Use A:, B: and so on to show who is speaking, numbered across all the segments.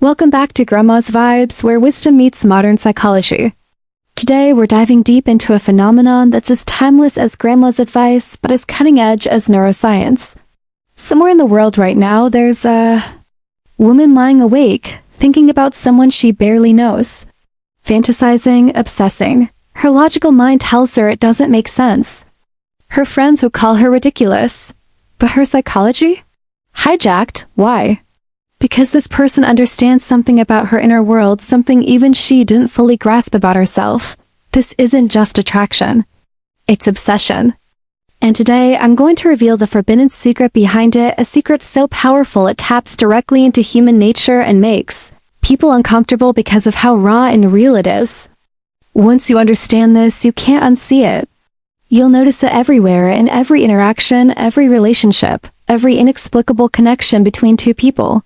A: Welcome back to Grandma's Vibes, where wisdom meets modern psychology. Today, we're diving deep into a phenomenon that's as timeless as Grandma's advice, but as cutting-edge as neuroscience. Somewhere in the world right now, there's a woman lying awake, thinking about someone she barely knows. Fantasizing, obsessing. Her logical mind tells her it doesn't make sense. Her friends would call her ridiculous. But her psychology? Hijacked. Why? Because this person understands something about her inner world, something even she didn't fully grasp about herself. This isn't just attraction. It's obsession. And today, I'm going to reveal the forbidden secret behind it, a secret so powerful it taps directly into human nature and makes people uncomfortable because of how raw and real it is. Once you understand this, you can't unsee it. You'll notice it everywhere, in every interaction, every relationship, every inexplicable connection between two people.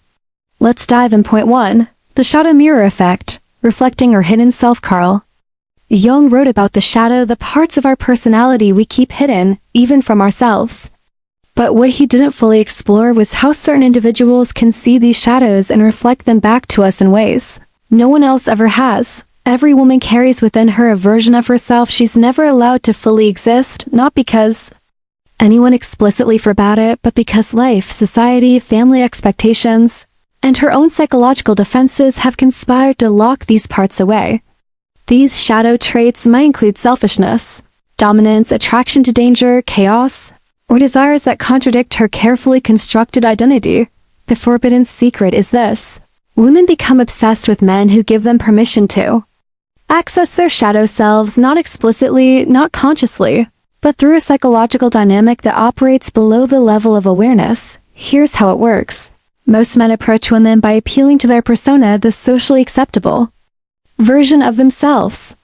A: Let's dive in. Point 1. The shadow mirror effect, reflecting our hidden self. Carl Jung wrote about the shadow, the parts of our personality we keep hidden, even from ourselves. But what he didn't fully explore was how certain individuals can see these shadows and reflect them back to us in ways no one else ever has. Every woman carries within her a version of herself she's never allowed to fully exist, not because anyone explicitly forbade it, but because life, society, family expectations, and her own psychological defenses have conspired to lock these parts away. These shadow traits might include selfishness, dominance, attraction to danger, chaos, or desires that contradict her carefully constructed identity. The forbidden secret is this: women become obsessed with men who give them permission to access their shadow selves, not explicitly, not consciously, but through a psychological dynamic that operates below the level of awareness. Here's how it works. Most men approach women by appealing to their persona, the socially acceptable version of themselves.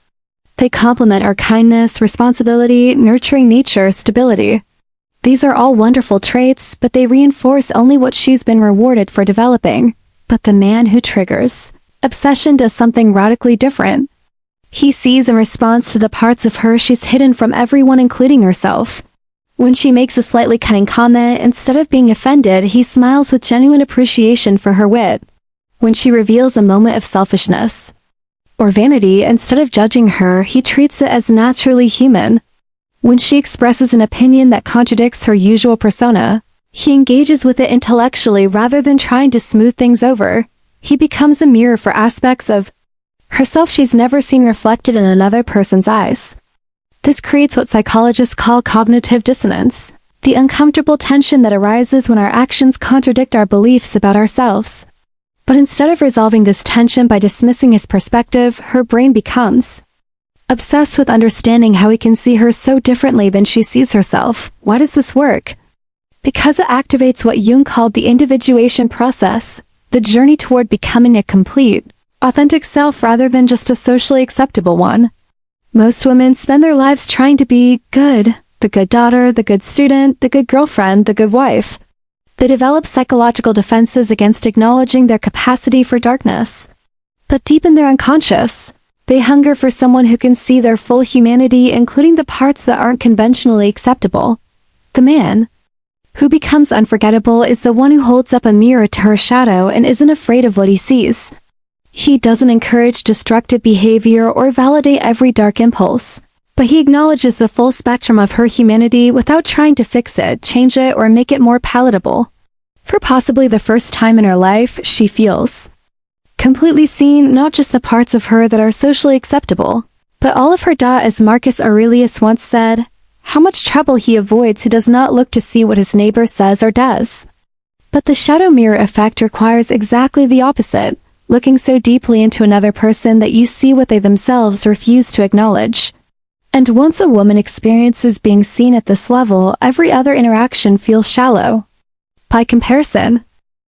A: They compliment our kindness, responsibility, nurturing nature, stability. These are all wonderful traits, but they reinforce only what she's been rewarded for developing. But the man who triggers obsession does something radically different. He sees and responds to the parts of her she's hidden from everyone, including herself. When she makes a slightly cutting comment, instead of being offended, he smiles with genuine appreciation for her wit. When she reveals a moment of selfishness or vanity, instead of judging her, he treats it as naturally human. When she expresses an opinion that contradicts her usual persona, he engages with it intellectually rather than trying to smooth things over. He becomes a mirror for aspects of herself she's never seen reflected in another person's eyes. This creates what psychologists call cognitive dissonance, the uncomfortable tension that arises when our actions contradict our beliefs about ourselves. But instead of resolving this tension by dismissing his perspective, her brain becomes obsessed with understanding how he can see her so differently than she sees herself. Why does this work? Because it activates what Jung called the individuation process, the journey toward becoming a complete, authentic self rather than just a socially acceptable one. Most women spend their lives trying to be good, the good daughter, the good student, the good girlfriend, the good wife. They develop psychological defenses against acknowledging their capacity for darkness. But deep in their unconscious, they hunger for someone who can see their full humanity, including the parts that aren't conventionally acceptable. The man who becomes unforgettable is the one who holds up a mirror to her shadow and isn't afraid of what he sees. He doesn't encourage destructive behavior or validate every dark impulse, but he acknowledges the full spectrum of her humanity without trying to fix it, change it, or make it more palatable. For possibly the first time in her life, she feels completely seen, not just the parts of her that are socially acceptable, but all of her. As Marcus Aurelius once said, how much trouble he avoids who does not look to see what his neighbor says or does. But the shadow mirror effect requires exactly the opposite. Looking so deeply into another person that you see what they themselves refuse to acknowledge. And once a woman experiences being seen at this level, every other interaction feels shallow. By comparison,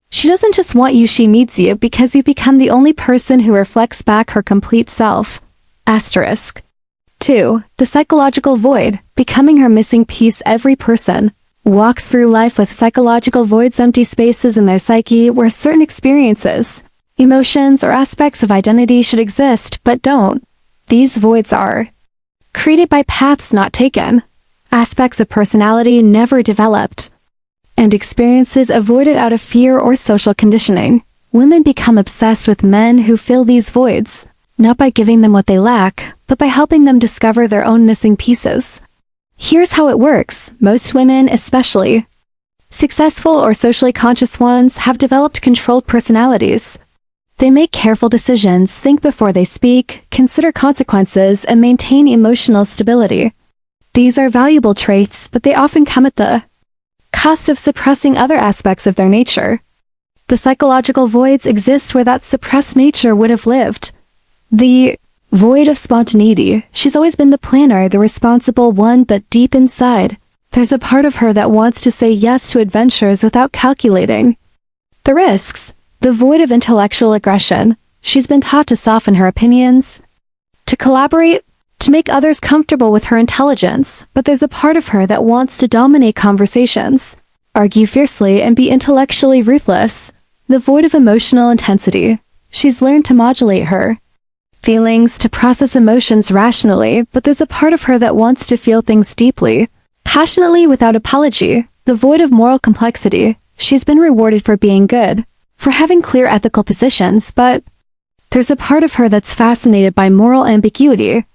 A: she doesn't just want you, she needs you because you become the only person who reflects back her complete self. Asterisk. 2. The psychological void, becoming her missing piece. Every person walks through life with psychological voids, empty spaces in their psyche where certain experiences, emotions, or aspects of identity should exist, but don't. These voids are created by paths not taken, aspects of personality never developed, and experiences avoided out of fear or social conditioning. Women become obsessed with men who fill these voids, not by giving them what they lack, but by helping them discover their own missing pieces. Here's how it works. Most women, especially successful or socially conscious ones, have developed controlled personalities. They make careful decisions, think before they speak, consider consequences, and maintain emotional stability. These are valuable traits, but they often come at the cost of suppressing other aspects of their nature. The psychological voids exist where that suppressed nature would have lived. The void of spontaneity. She's always been the planner, the responsible one, but deep inside, there's a part of her that wants to say yes to adventures without calculating the risks. The void of intellectual aggression. She's been taught to soften her opinions, to collaborate, to make others comfortable with her intelligence, but there's a part of her that wants to dominate conversations, argue fiercely, and be intellectually ruthless. The void of emotional intensity. She's learned to modulate her feelings, to process emotions rationally, but there's a part of her that wants to feel things deeply, passionately, without apology. The void of moral complexity. She's been rewarded for being good, for having clear ethical positions, but there's a part of her that's fascinated by moral ambiguity,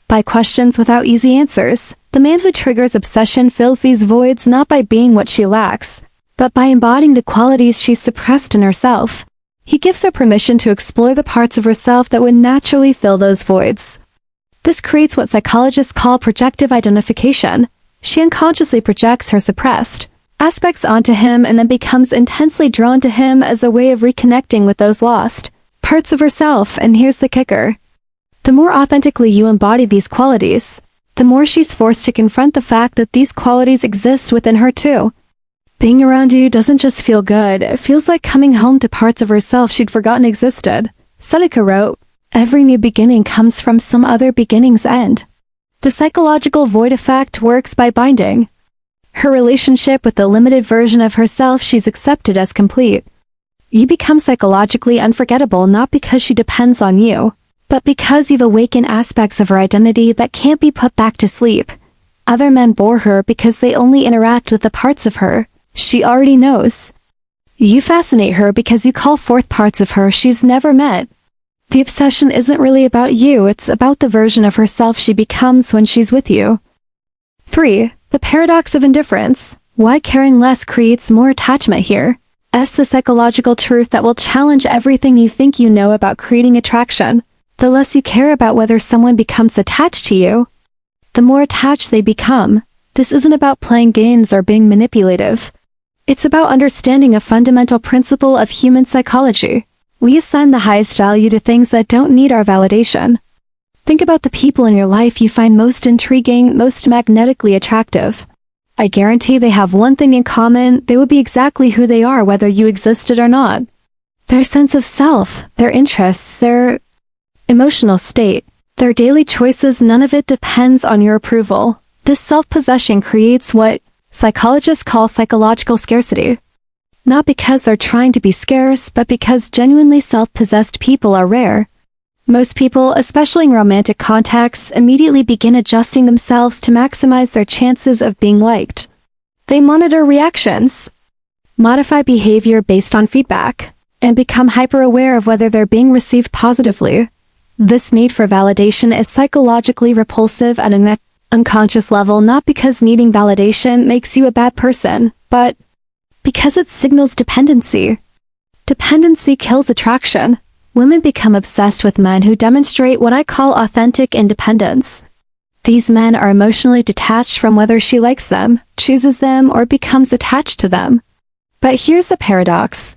A: by questions without easy answers. The man who triggers obsession fills these voids not by being what she lacks, but by embodying the qualities she's suppressed in herself. He gives her permission to explore the parts of herself that would naturally fill those voids. This creates what psychologists call projective identification. She unconsciously projects her suppressed aspects onto him and then becomes intensely drawn to him as a way of reconnecting with those lost parts of herself. And here's the kicker. The more authentically you embody these qualities, the more she's forced to confront the fact that these qualities exist within her too. Being around you doesn't just feel good, it feels like coming home to parts of herself she'd forgotten existed. Seneca wrote, "Every new beginning comes from some other beginning's end." The psychological void effect works by binding her relationship with the limited version of herself she's accepted as complete. You become psychologically unforgettable not because she depends on you, but because you've awakened aspects of her identity that can't be put back to sleep. Other men bore her because they only interact with the parts of her she already knows. You fascinate her because you call forth parts of her she's never met. The obsession isn't really about you, it's about the version of herself she becomes when she's with you. 3. The paradox of indifference. Why caring less creates more attachment here. The psychological truth that will challenge everything you think you know about creating attraction. The less you care about whether someone becomes attached to you, the more attached they become. This isn't about playing games or being manipulative. It's about understanding a fundamental principle of human psychology. We assign the highest value to things that don't need our validation. Think about the people in your life you find most intriguing, most magnetically attractive. I guarantee they have one thing in common: they would be exactly who they are whether you existed or not. Their sense of self, their interests, their emotional state, their daily choices, none of it depends on your approval. This self-possession creates what psychologists call psychological scarcity. Not because they're trying to be scarce, but because genuinely self-possessed people are rare. Most people, especially in romantic contexts, immediately begin adjusting themselves to maximize their chances of being liked. They monitor reactions, modify behavior based on feedback, and become hyper-aware of whether they're being received positively. This need for validation is psychologically repulsive at an unconscious level, not because needing validation makes you a bad person, but because it signals dependency. Dependency kills attraction. Women become obsessed with men who demonstrate what I call authentic independence. These men are emotionally detached from whether she likes them, chooses them, or becomes attached to them. But here's the paradox.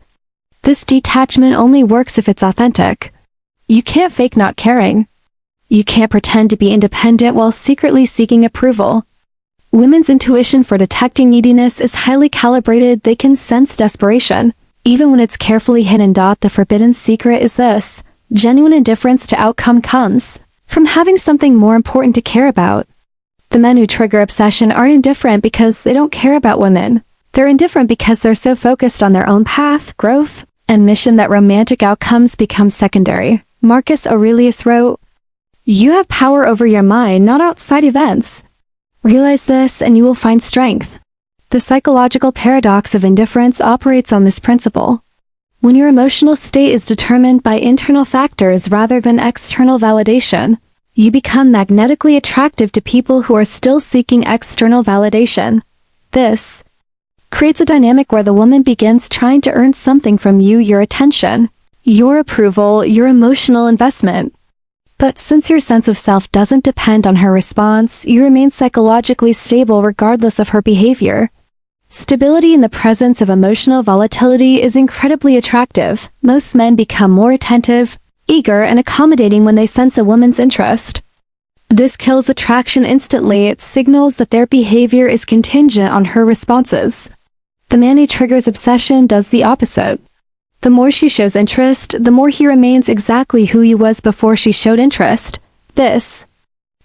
A: This detachment only works if it's authentic. You can't fake not caring. You can't pretend to be independent while secretly seeking approval. Women's intuition for detecting neediness is highly calibrated. They can sense desperation, even when it's carefully hidden. The forbidden secret is this: genuine indifference to outcome comes from having something more important to care about. The men who trigger obsession aren't indifferent because they don't care about women. They're indifferent because they're so focused on their own path, growth, and mission that romantic outcomes become secondary. Marcus Aurelius wrote, "You have power over your mind, not outside events. Realize this and you will find strength." The psychological paradox of indifference operates on this principle. When your emotional state is determined by internal factors rather than external validation, you become magnetically attractive to people who are still seeking external validation. This creates a dynamic where the woman begins trying to earn something from you: your attention, your approval, your emotional investment. But since your sense of self doesn't depend on her response, you remain psychologically stable regardless of her behavior. Stability in the presence of emotional volatility is incredibly attractive. Most men become more attentive, eager, and accommodating when they sense a woman's interest. This kills attraction instantly. It signals that their behavior is contingent on her responses. The man who triggers obsession does the opposite. The more she shows interest, the more he remains exactly who he was before she showed interest. This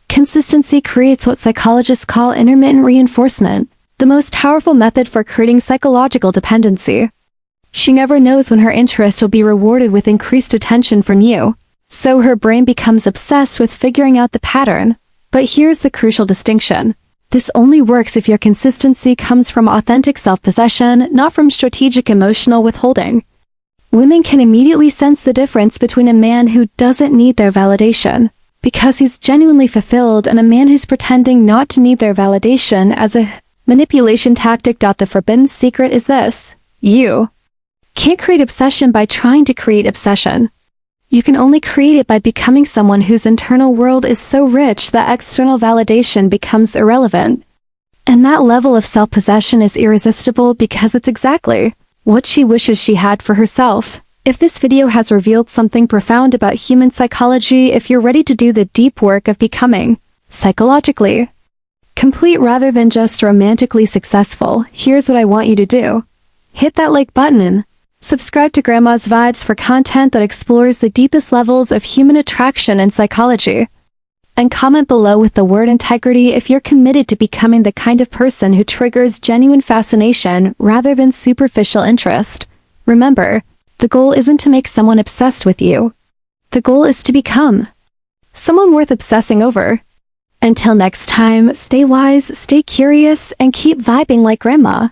A: consistency creates what psychologists call intermittent reinforcement, the most powerful method for creating psychological dependency. She never knows when her interest will be rewarded with increased attention from you, so her brain becomes obsessed with figuring out the pattern. But here's the crucial distinction. This only works if your consistency comes from authentic self-possession, not from strategic emotional withholding. Women can immediately sense the difference between a man who doesn't need their validation because he's genuinely fulfilled and a man who's pretending not to need their validation as a manipulation tactic. The forbidden secret is this: you can't create obsession by trying to create obsession. You can only create it by becoming someone whose internal world is so rich that external validation becomes irrelevant. And that level of self-possession is irresistible because it's exactly what she wishes she had for herself. If this video has revealed something profound about human psychology, if you're ready to do the deep work of becoming psychologically complete rather than just romantically successful, here's what I want you to do. Hit that like button. Subscribe to Grandma's Vibes for content that explores the deepest levels of human attraction and psychology. And comment below with the word integrity if you're committed to becoming the kind of person who triggers genuine fascination rather than superficial interest. Remember, the goal isn't to make someone obsessed with you. The goal is to become someone worth obsessing over. Until next time, stay wise, stay curious, and keep vibing like Grandma.